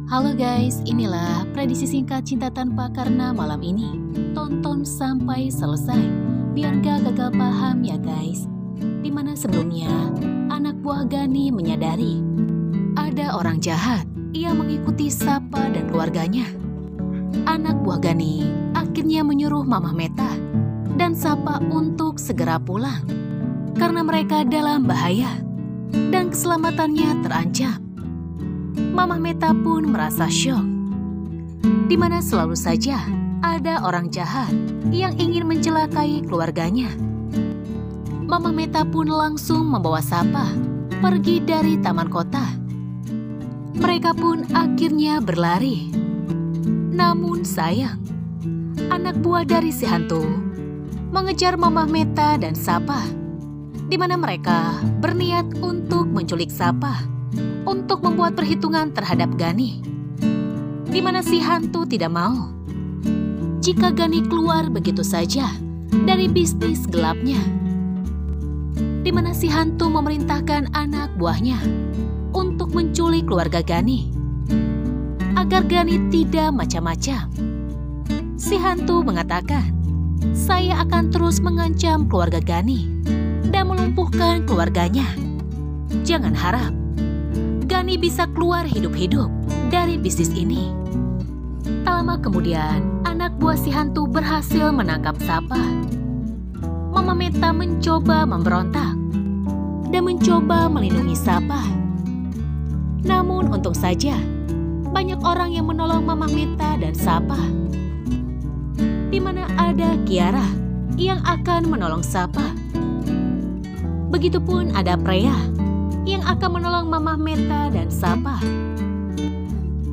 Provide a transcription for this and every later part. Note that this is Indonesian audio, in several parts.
Halo guys, inilah prediksi singkat Cinta Tanpa Karena malam ini. Tonton sampai selesai, biar gak gagal paham ya guys. Dimana sebelumnya, anak buah Gani menyadari ada orang jahat yang mengikuti Sapa dan keluarganya. Anak buah Gani akhirnya menyuruh Mamah Meta dan Sapa untuk segera pulang karena mereka dalam bahaya dan keselamatannya terancam. Mamah Meta pun merasa syok, di mana selalu saja ada orang jahat yang ingin mencelakai keluarganya. Mamah Meta pun langsung membawa Sapa pergi dari taman kota. Mereka pun akhirnya berlari. Namun sayang, anak buah dari si hantu mengejar Mamah Meta dan Sapa, di mana mereka berniat untuk menculik Sapa untuk membuat perhitungan terhadap Gani, di mana si hantu tidak mau jika Gani keluar begitu saja dari bisnis gelapnya, di mana si hantu memerintahkan anak buahnya untuk menculik keluarga Gani agar Gani tidak macam-macam. Si hantu mengatakan, "Saya akan terus mengancam keluarga Gani dan melumpuhkan keluarganya. Jangan harap Gani bisa keluar hidup-hidup dari bisnis ini." Tak lama kemudian, anak buah si hantu berhasil menangkap Sapa. Mamah Meta mencoba memberontak dan mencoba melindungi Sapa. Namun untung saja, banyak orang yang menolong Mamah Meta dan Sapa, di mana ada Kiara yang akan menolong Sapa. Begitupun ada Freya yang akan menolong Mamah Meta dan Sapa.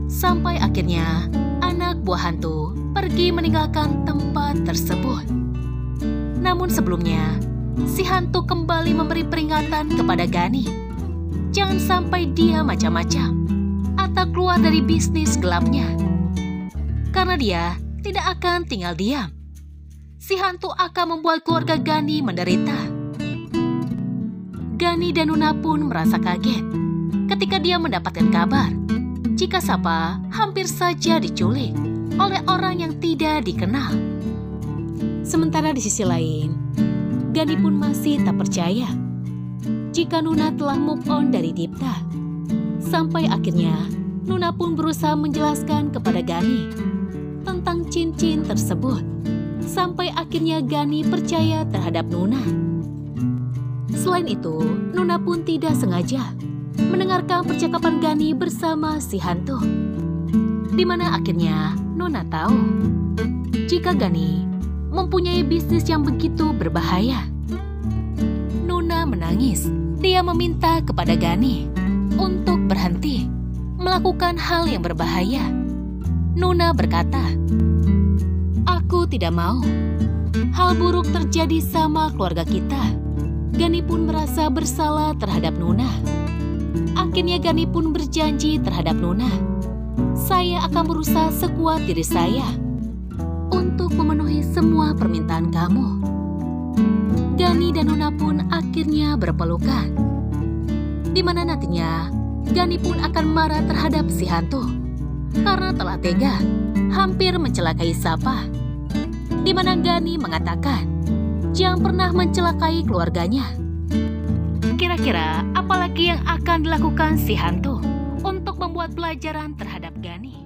Sampai akhirnya anak buah hantu pergi meninggalkan tempat tersebut. Namun sebelumnya, si hantu kembali memberi peringatan kepada Gani. Jangan sampai dia macam-macam atau keluar dari bisnis gelapnya, karena dia tidak akan tinggal diam. Si hantu akan membuat keluarga Gani menderita. Gani dan Nuna pun merasa kaget ketika dia mendapatkan kabar jika Sapa hampir saja diculik oleh orang yang tidak dikenal. Sementara di sisi lain, Gani pun masih tak percaya jika Nuna telah move on dari Dipta. Sampai akhirnya Nuna pun berusaha menjelaskan kepada Gani tentang cincin tersebut. Sampai akhirnya Gani percaya terhadap Nuna. Selain itu, Nuna pun tidak sengaja mendengarkan percakapan Gani bersama si hantu, di mana akhirnya Nuna tahu jika Gani mempunyai bisnis yang begitu berbahaya. Nuna menangis. Dia meminta kepada Gani untuk berhenti melakukan hal yang berbahaya. Nuna berkata, "Aku tidak mau hal buruk terjadi sama keluarga kita." Gani pun merasa bersalah terhadap Nuna. Akhirnya Gani pun berjanji terhadap Nuna, "Saya akan berusaha sekuat diri saya untuk memenuhi semua permintaan kamu." Gani dan Nuna pun akhirnya berpelukan, di mana nantinya Gani pun akan marah terhadap si hantu karena telah tega hampir mencelakai Sapa, di mana Gani mengatakan jangan pernah mencelakai keluarganya. Kira-kira apalagi yang akan dilakukan si hantu untuk membuat pelajaran terhadap Gani?